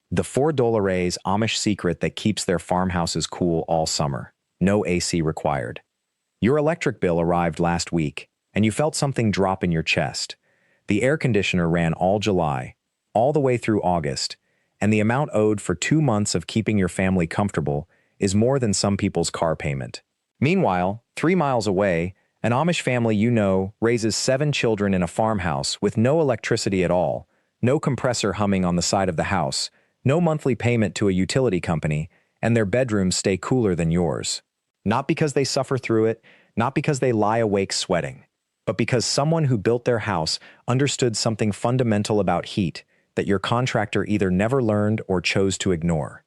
The $4 Amish secret that keeps their farmhouses cool all summer. No AC required. Your electric bill arrived last week, and you felt something drop in your chest. The air conditioner ran all July, all the way through August, and the amount owed for 2 months of keeping your family comfortable is more than some people's car payment. Meanwhile, 3 miles away, an Amish family you know raises 7 children in a farmhouse with no electricity at all, no compressor humming on the side of the house, no monthly payment to a utility company, and their bedrooms stay cooler than yours. Not because they suffer through it, not because they lie awake sweating, but because someone who built their house understood something fundamental about heat that your contractor either never learned or chose to ignore.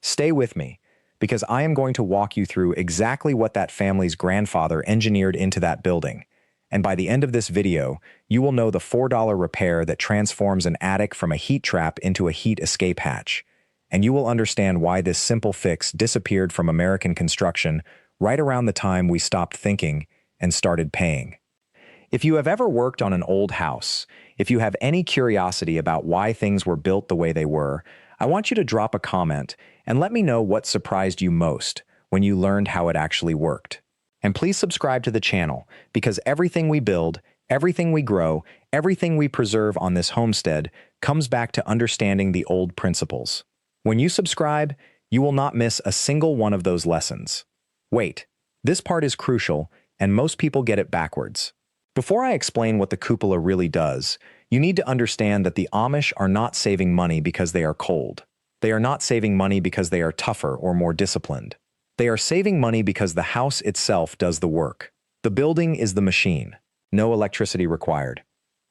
Stay with me, because I am going to walk you through exactly what that family's grandfather engineered into that building, and by the end of this video, you will know the $4 repair that transforms an attic from a heat trap into a heat escape hatch, and you will understand why this simple fix disappeared from American construction right around the time we stopped thinking and started paying. If you have ever worked on an old house, if you have any curiosity about why things were built the way they were, I want you to drop a comment and let me know what surprised you most when you learned how it actually worked. And please subscribe to the channel, because everything we build, everything we grow, everything we preserve on this homestead comes back to understanding the old principles. When you subscribe, you will not miss a single one of those lessons. Wait, this part is crucial, and most people get it backwards. Before I explain what the cupola really does, you need to understand that the Amish are not saving money because they are cold. They are not saving money because they are tougher or more disciplined. They are saving money because the house itself does the work. The building is the machine. No electricity required.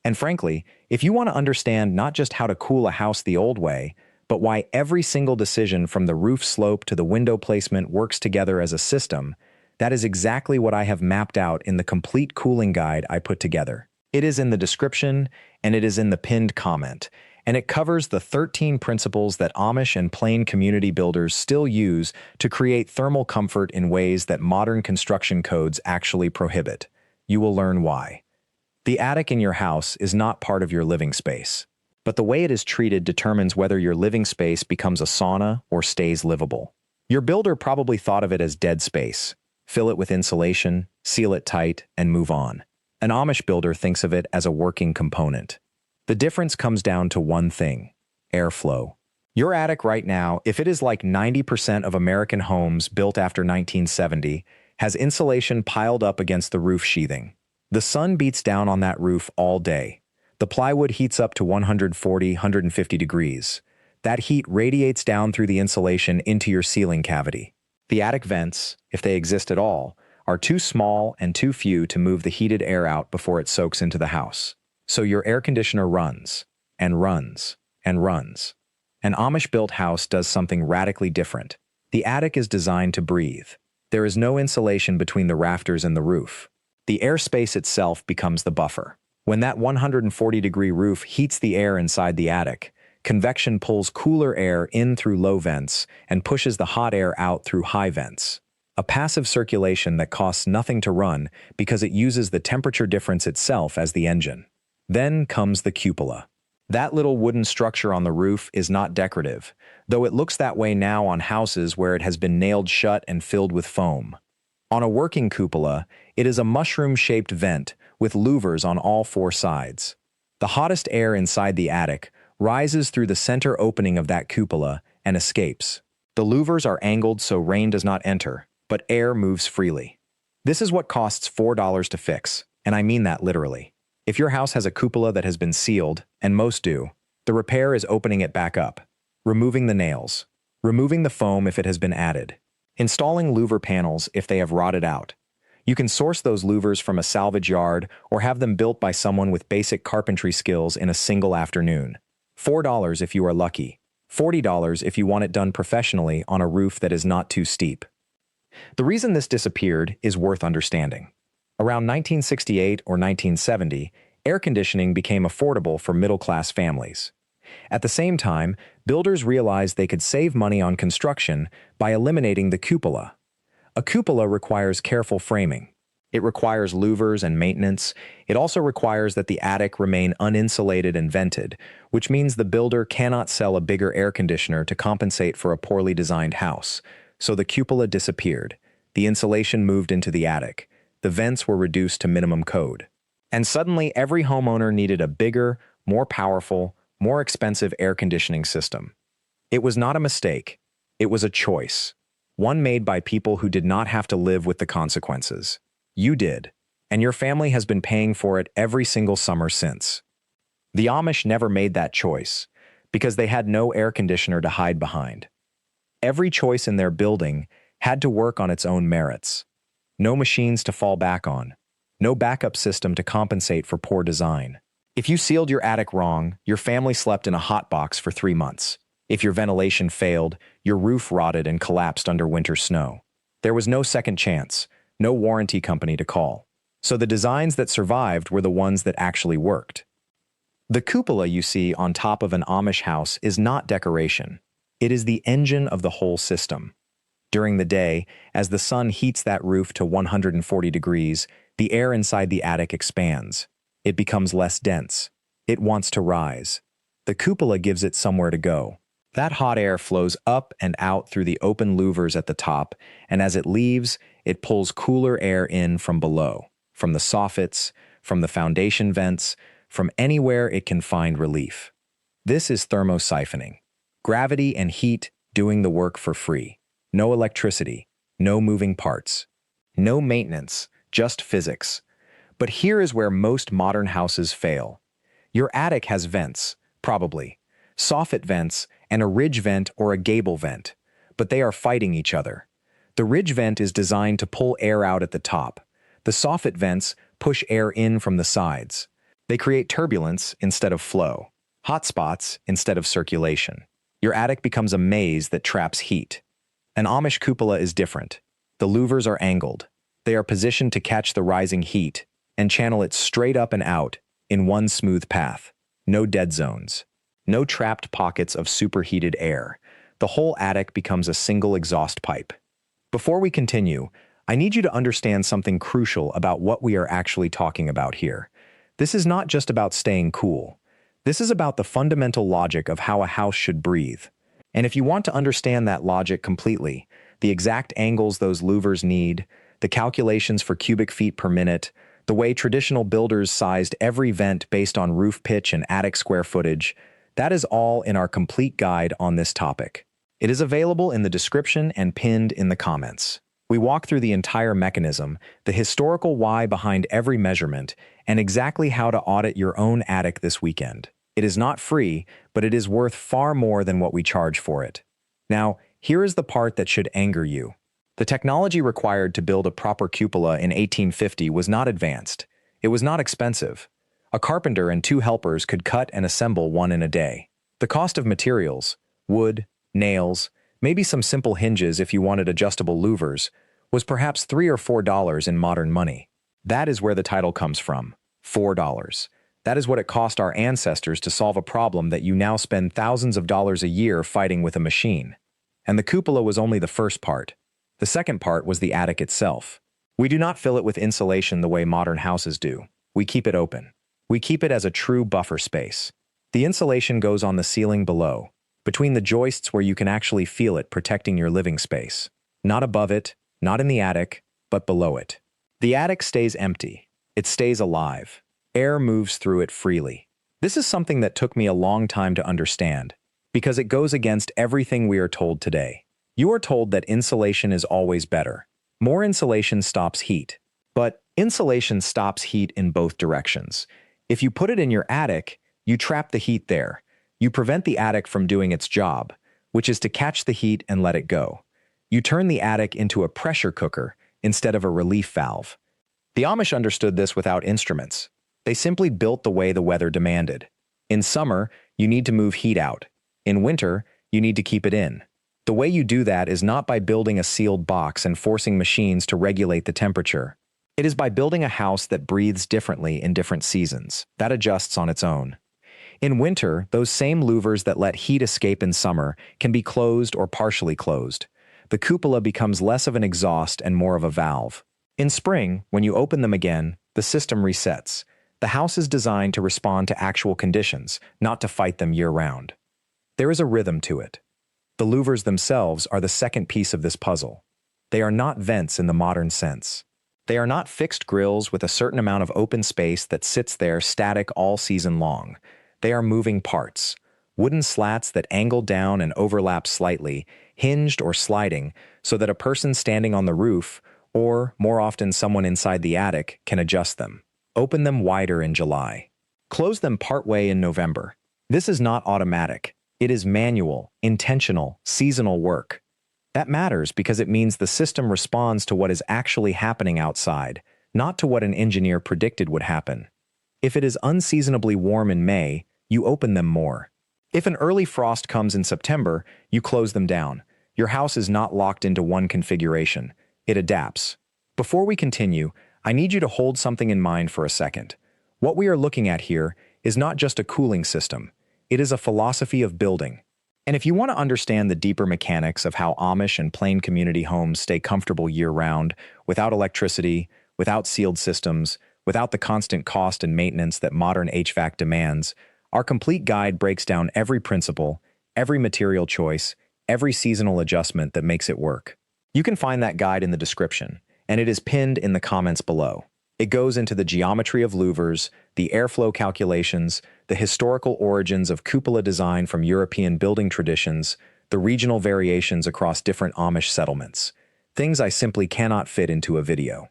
And frankly, if you want to understand not just how to cool a house the old way, but why every single decision from the roof slope to the window placement works together as a system, that is exactly what I have mapped out in the complete cooling guide I put together. It is in the description, and it is in the pinned comment, and it covers the 13 principles that Amish and plain community builders still use to create thermal comfort in ways that modern construction codes actually prohibit. You will learn why. The attic in your house is not part of your living space, but the way it is treated determines whether your living space becomes a sauna or stays livable. Your builder probably thought of it as dead space. Fill it with insulation, seal it tight, and move on. An Amish builder thinks of it as a working component. The difference comes down to one thing: airflow. Your attic right now, if it is like 90% of American homes built after 1970, has insulation piled up against the roof sheathing. The sun beats down on that roof all day. The plywood heats up to 140, 150 degrees. That heat radiates down through the insulation into your ceiling cavity. The attic vents, if they exist at all, are too small and too few to move the heated air out before it soaks into the house. So your air conditioner runs, and runs, and runs. An Amish-built house does something radically different. The attic is designed to breathe. There is no insulation between the rafters and the roof. The airspace itself becomes the buffer. When that 140-degree roof heats the air inside the attic, convection pulls cooler air in through low vents and pushes the hot air out through high vents. A passive circulation that costs nothing to run because it uses the temperature difference itself as the engine. Then comes the cupola. That little wooden structure on the roof is not decorative, though it looks that way now on houses where it has been nailed shut and filled with foam. On a working cupola, it is a mushroom-shaped vent with louvers on all 4 sides. The hottest air inside the attic rises through the center opening of that cupola and escapes. The louvers are angled so rain does not enter, but air moves freely. This is what costs $4 to fix, and I mean that literally. If your house has a cupola that has been sealed, and most do, the repair is opening it back up, removing the nails, removing the foam if it has been added, installing louver panels if they have rotted out. You can source those louvers from a salvage yard or have them built by someone with basic carpentry skills in a single afternoon. $4 if you are lucky, $40 if you want it done professionally on a roof that is not too steep. The reason this disappeared is worth understanding. Around 1968 or 1970, air conditioning became affordable for middle-class families. At the same time, builders realized they could save money on construction by eliminating the cupola. A cupola requires careful framing. It requires louvers and maintenance. It also requires that the attic remain uninsulated and vented, which means the builder cannot sell a bigger air conditioner to compensate for a poorly designed house. So the cupola disappeared. The insulation moved into the attic. The vents were reduced to minimum code. And suddenly every homeowner needed a bigger, more powerful, more expensive air conditioning system. It was not a mistake. It was a choice. One made by people who did not have to live with the consequences. You did, and your family has been paying for it every single summer since. The Amish never made that choice because they had no air conditioner to hide behind. Every choice in their building had to work on its own merits. No machines to fall back on. No backup system to compensate for poor design. If you sealed your attic wrong, your family slept in a hot box for 3 months. If your ventilation failed, your roof rotted and collapsed under winter snow. There was no second chance, no warranty company to call. So the designs that survived were the ones that actually worked. The cupola you see on top of an Amish house is not decoration. It is the engine of the whole system. During the day, as the sun heats that roof to 140 degrees, the air inside the attic expands. It becomes less dense. It wants to rise. The cupola gives it somewhere to go. That hot air flows up and out through the open louvers at the top, and as it leaves, it pulls cooler air in from below, from the soffits, from the foundation vents, from anywhere it can find relief. This is thermosiphoning. Gravity and heat doing the work for free. No electricity, no moving parts, no maintenance, just physics. But here is where most modern houses fail. Your attic has vents, probably, soffit vents, and a ridge vent or a gable vent, but they are fighting each other. The ridge vent is designed to pull air out at the top. The soffit vents push air in from the sides. They create turbulence instead of flow, hot spots instead of circulation. Your attic becomes a maze that traps heat. An Amish cupola is different. The louvers are angled. They are positioned to catch the rising heat and channel it straight up and out in one smooth path. No dead zones. No trapped pockets of superheated air. The whole attic becomes a single exhaust pipe. Before we continue, I need you to understand something crucial about what we are actually talking about here. This is not just about staying cool. This is about the fundamental logic of how a house should breathe. And if you want to understand that logic completely, the exact angles those louvers need, the calculations for cubic feet per minute, the way traditional builders sized every vent based on roof pitch and attic square footage, that is all in our complete guide on this topic. It is available in the description and pinned in the comments. We walk through the entire mechanism, the historical why behind every measurement, and exactly how to audit your own attic this weekend. It is not free, but it is worth far more than what we charge for it. Now, here is the part that should anger you. The technology required to build a proper cupola in 1850 was not advanced. It was not expensive. A carpenter and 2 helpers could cut and assemble one in a day. The cost of materials, wood, nails, maybe some simple hinges if you wanted adjustable louvers, was perhaps $3 or $4 in modern money. That is where the title comes from, $4. That is what it cost our ancestors to solve a problem that you now spend thousands of dollars a year fighting with a machine. And the cupola was only the first part. The second part was the attic itself. We do not fill it with insulation the way modern houses do. We keep it open. We keep it as a true buffer space. The insulation goes on the ceiling below, between the joists where you can actually feel it protecting your living space. Not above it, not in the attic, but below it. The attic stays empty. It stays alive. Air moves through it freely. This is something that took me a long time to understand, because it goes against everything we are told today. You are told that insulation is always better. More insulation stops heat. But insulation stops heat in both directions. If you put it in your attic, you trap the heat there. You prevent the attic from doing its job, which is to catch the heat and let it go. You turn the attic into a pressure cooker instead of a relief valve. The Amish understood this without instruments. They simply built the way the weather demanded. In summer, you need to move heat out. In winter, you need to keep it in. The way you do that is not by building a sealed box and forcing machines to regulate the temperature. It is by building a house that breathes differently in different seasons, that adjusts on its own. In winter, those same louvers that let heat escape in summer can be closed or partially closed. The cupola becomes less of an exhaust and more of a valve. In spring, when you open them again, the system resets. The house is designed to respond to actual conditions, not to fight them year-round. There is a rhythm to it. The louvers themselves are the second piece of this puzzle. They are not vents in the modern sense. They are not fixed grills with a certain amount of open space that sits there static all season long. They are moving parts, wooden slats that angle down and overlap slightly, hinged or sliding, so that a person standing on the roof, or, more often someone inside the attic, can adjust them. Open them wider in July. Close them partway in November. This is not automatic. It is manual, intentional, seasonal work. That matters because it means the system responds to what is actually happening outside, not to what an engineer predicted would happen. If it is unseasonably warm in May, you open them more. If an early frost comes in September, you close them down. Your house is not locked into one configuration. It adapts. Before we continue, I need you to hold something in mind for a second. What we are looking at here is not just a cooling system. It is a philosophy of building. And if you want to understand the deeper mechanics of how Amish and plain community homes stay comfortable year-round, without electricity, without sealed systems, without the constant cost and maintenance that modern HVAC demands, our complete guide breaks down every principle, every material choice, every seasonal adjustment that makes it work. You can find that guide in the description, and it is pinned in the comments below. It goes into the geometry of louvers, the airflow calculations, the historical origins of cupola design from European building traditions, the regional variations across different Amish settlements. Things I simply cannot fit into a video.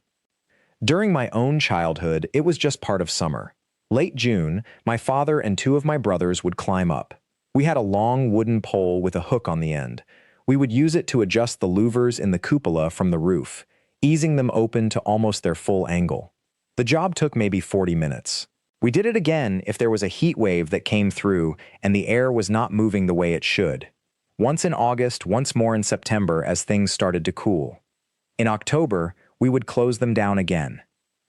During my own childhood, it was just part of summer. Late June, my father and two of my brothers would climb up. We had a long wooden pole with a hook on the end. We would use it to adjust the louvers in the cupola from the roof, easing them open to almost their full angle. The job took maybe 40 minutes. We did it again if there was a heat wave that came through and the air was not moving the way it should. Once in August, once more in September as things started to cool. In October, we would close them down again.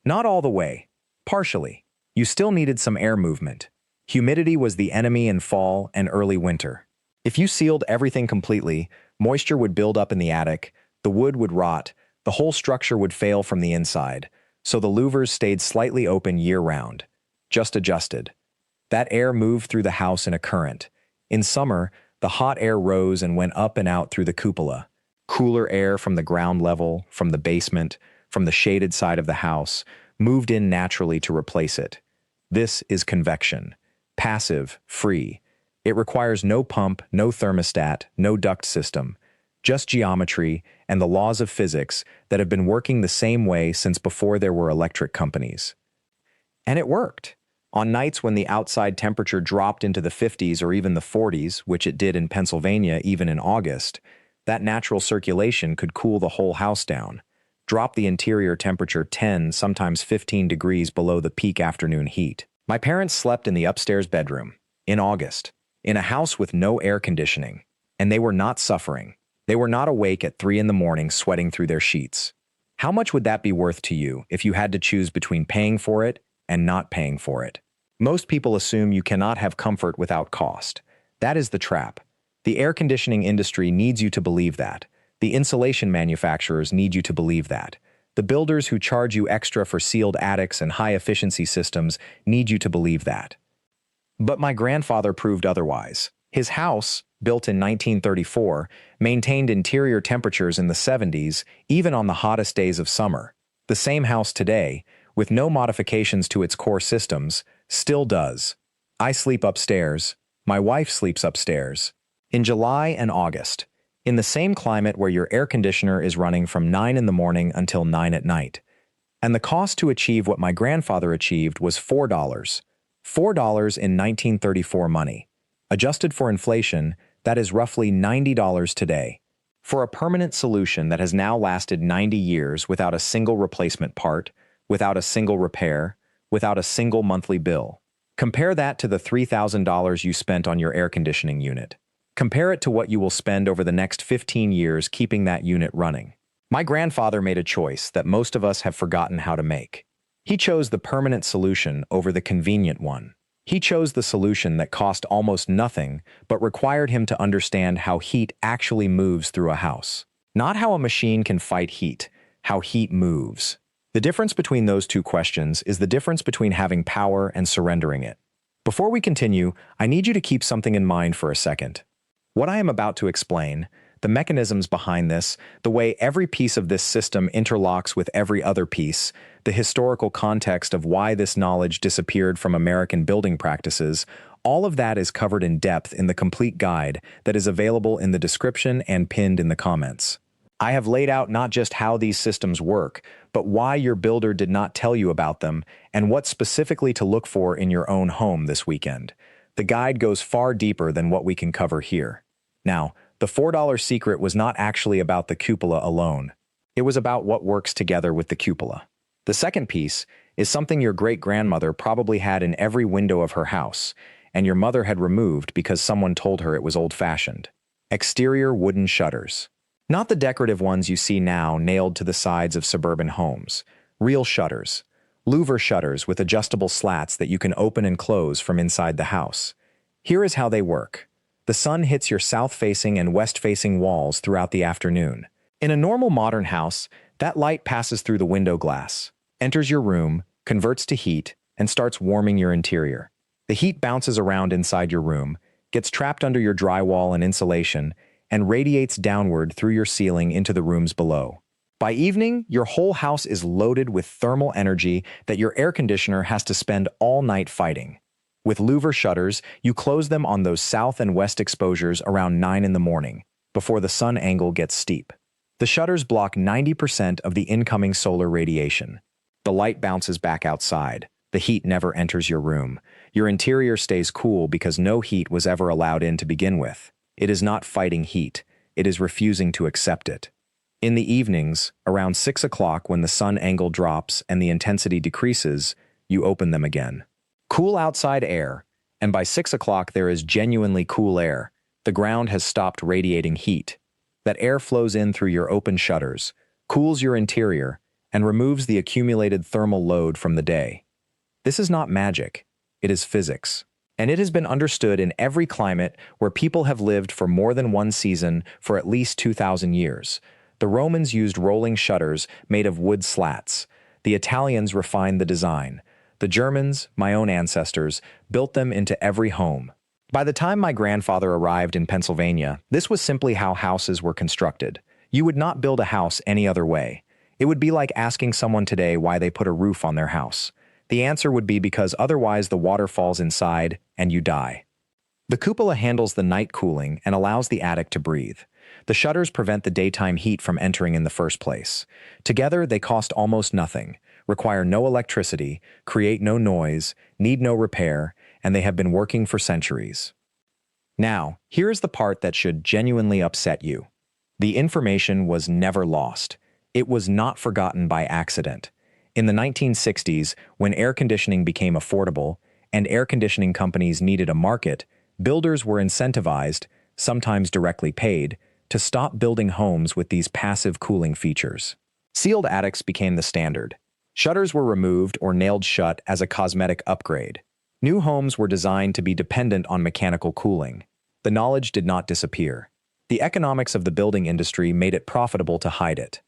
Not all the way. Partially. You still needed some air movement. Humidity was the enemy in fall and early winter. If you sealed everything completely, moisture would build up in the attic, the wood would rot, the whole structure would fail from the inside, so the louvers stayed slightly open year-round, just adjusted. That air moved through the house in a current. In summer, the hot air rose and went up and out through the cupola. Cooler air from the ground level, from the basement, from the shaded side of the house, moved in naturally to replace it. This is convection. Passive, free. It requires no pump, no thermostat, no duct system. Just geometry and the laws of physics that have been working the same way since before there were electric companies. And it worked. On nights when the outside temperature dropped into the 50s or even the 40s, which it did in Pennsylvania even in August, that natural circulation could cool the whole house down, drop the interior temperature 10, sometimes 15 degrees below the peak afternoon heat. My parents slept in the upstairs bedroom, in August, in a house with no air conditioning, and they were not suffering. They were not awake at 3 in the morning sweating through their sheets. How much would that be worth to you if you had to choose between paying for it and not paying for it? Most people assume you cannot have comfort without cost. That is the trap. The air conditioning industry needs you to believe that. The insulation manufacturers need you to believe that. The builders who charge you extra for sealed attics and high-efficiency systems need you to believe that. But my grandfather proved otherwise. His house, built in 1934, maintained interior temperatures in the 70s, even on the hottest days of summer. The same house today, with no modifications to its core systems, still does. I sleep upstairs. My wife sleeps upstairs. In July and August, in the same climate where your air conditioner is running from 9 in the morning until 9 at night. And the cost to achieve what my grandfather achieved was $4. $4 in 1934 money. Adjusted for inflation, that is roughly $90 today. For a permanent solution that has now lasted 90 years without a single replacement part, without a single repair, without a single monthly bill. Compare that to the $3,000 you spent on your air conditioning unit. Compare it to what you will spend over the next 15 years keeping that unit running. My grandfather made a choice that most of us have forgotten how to make. He chose the permanent solution over the convenient one. He chose the solution that cost almost nothing, but required him to understand how heat actually moves through a house. Not how a machine can fight heat, how heat moves. The difference between those two questions is the difference between having power and surrendering it. Before we continue, I need you to keep something in mind for a second. What I am about to explain, the mechanisms behind this, the way every piece of this system interlocks with every other piece, the historical context of why this knowledge disappeared from American building practices, all of that is covered in depth in the complete guide that is available in the description and pinned in the comments. I have laid out not just how these systems work, but why your builder did not tell you about them and what specifically to look for in your own home this weekend. The guide goes far deeper than what we can cover here. Now, the $4 secret was not actually about the cupola alone. It was about what works together with the cupola. The second piece is something your great-grandmother probably had in every window of her house, and your mother had removed because someone told her it was old-fashioned. Exterior wooden shutters. Not the decorative ones you see now nailed to the sides of suburban homes. Real shutters. Louver shutters with adjustable slats that you can open and close from inside the house. Here is how they work. The sun hits your south-facing and west-facing walls throughout the afternoon. In a normal modern house, that light passes through the window glass, enters your room, converts to heat, and starts warming your interior. The heat bounces around inside your room, gets trapped under your drywall and insulation, and radiates downward through your ceiling into the rooms below. By evening, your whole house is loaded with thermal energy that your air conditioner has to spend all night fighting. With louver shutters, you close them on those south and west exposures around 9 in the morning, before the sun angle gets steep. The shutters block 90% of the incoming solar radiation. The light bounces back outside. The heat never enters your room. Your interior stays cool because no heat was ever allowed in to begin with. It is not fighting heat. It is refusing to accept it. In the evenings, around 6 o'clock when the sun angle drops and the intensity decreases, you open them again. Cool outside air, and by 6 o'clock there is genuinely cool air. The ground has stopped radiating heat. That air flows in through your open shutters, cools your interior, and removes the accumulated thermal load from the day. This is not magic. It is physics. And it has been understood in every climate where people have lived for more than one season for at least 2,000 years. The Romans used rolling shutters made of wood slats. The Italians refined the design. The Germans, my own ancestors, built them into every home. By the time my grandfather arrived in Pennsylvania, this was simply how houses were constructed. You would not build a house any other way. It would be like asking someone today why they put a roof on their house. The answer would be because otherwise the water falls inside and you die. The cupola handles the night cooling and allows the attic to breathe. The shutters prevent the daytime heat from entering in the first place. Together, they cost almost nothing, require no electricity, create no noise, need no repair, and they have been working for centuries. Now, here is the part that should genuinely upset you. The information was never lost. It was not forgotten by accident. In the 1960s, when air conditioning became affordable and air conditioning companies needed a market, builders were incentivized, sometimes directly paid, to stop building homes with these passive cooling features. Sealed attics became the standard. Shutters were removed or nailed shut as a cosmetic upgrade. New homes were designed to be dependent on mechanical cooling. The knowledge did not disappear. The economics of the building industry made it profitable to hide it.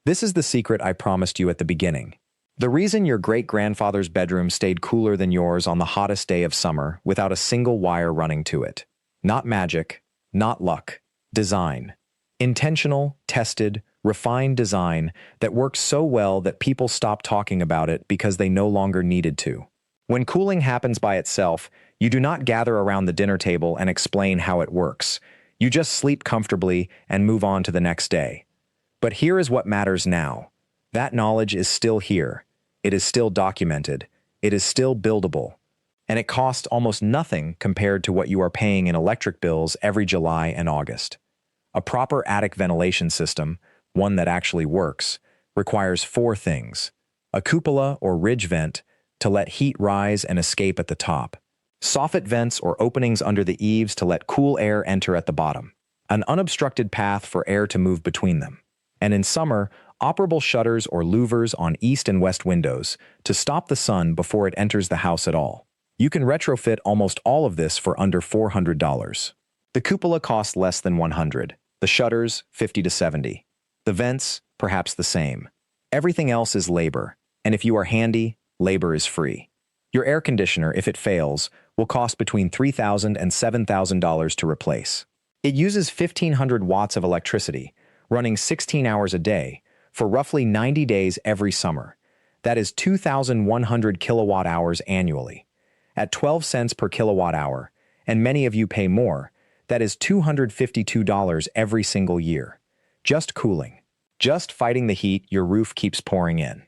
This is the secret I promised you at the beginning. The reason your great-grandfather's bedroom stayed cooler than yours on the hottest day of summer without a single wire running to it. Not magic, not luck. Design. Intentional, tested, refined design that works so well that people stop talking about it because they no longer needed to. When cooling happens by itself, you do not gather around the dinner table and explain how it works. You just sleep comfortably and move on to the next day. But here is what matters now. That knowledge is still here. It is still documented. It is still buildable. And it costs almost nothing compared to what you are paying in electric bills every July and August. A proper attic ventilation system, one that actually works, requires 4 things: a cupola or ridge vent to let heat rise and escape at the top, soffit vents or openings under the eaves to let cool air enter at the bottom, an unobstructed path for air to move between them, and in summer, operable shutters or louvers on east and west windows to stop the sun before it enters the house at all. You can retrofit almost all of this for under $400. The cupola costs less than $100. The shutters, $50 to $70. The vents, perhaps the same. Everything else is labor, and if you are handy, labor is free. Your air conditioner, if it fails, will cost between $3,000 and $7,000 to replace. It uses 1,500 watts of electricity, running 16 hours a day, for roughly 90 days every summer. That is 2,100 kilowatt hours annually. At 12 cents per kilowatt hour, and many of you pay more, that is $252 every single year. Just cooling. Just fighting the heat your roof keeps pouring in.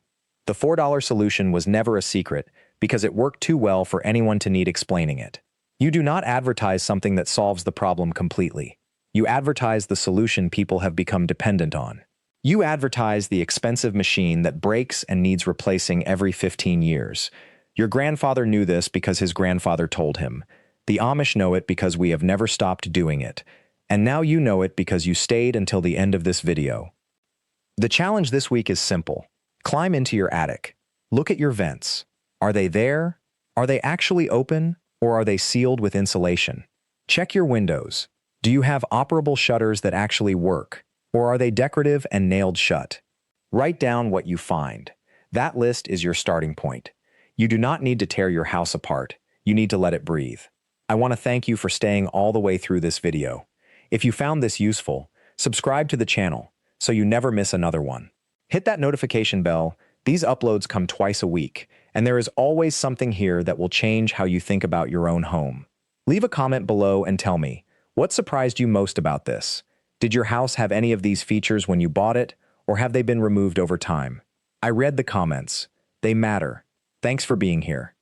The $4 solution was never a secret because it worked too well for anyone to need explaining it. You do not advertise something that solves the problem completely. You advertise the solution people have become dependent on. You advertise the expensive machine that breaks and needs replacing every 15 years. Your grandfather knew this because his grandfather told him. The Amish know it because we have never stopped doing it. And now you know it because you stayed until the end of this video. The challenge this week is simple. Climb into your attic. Look at your vents. Are they there? Are they actually open? Or are they sealed with insulation? Check your windows. Do you have operable shutters that actually work? Or are they decorative and nailed shut? Write down what you find. That list is your starting point. You do not need to tear your house apart. You need to let it breathe. I want to thank you for staying all the way through this video. If you found this useful, subscribe to the channel so you never miss another one. Hit that notification bell. These uploads come twice a week, and there is always something here that will change how you think about your own home. Leave a comment below and tell me, what surprised you most about this? Did your house have any of these features when you bought it, or have they been removed over time? I read the comments. They matter. Thanks for being here.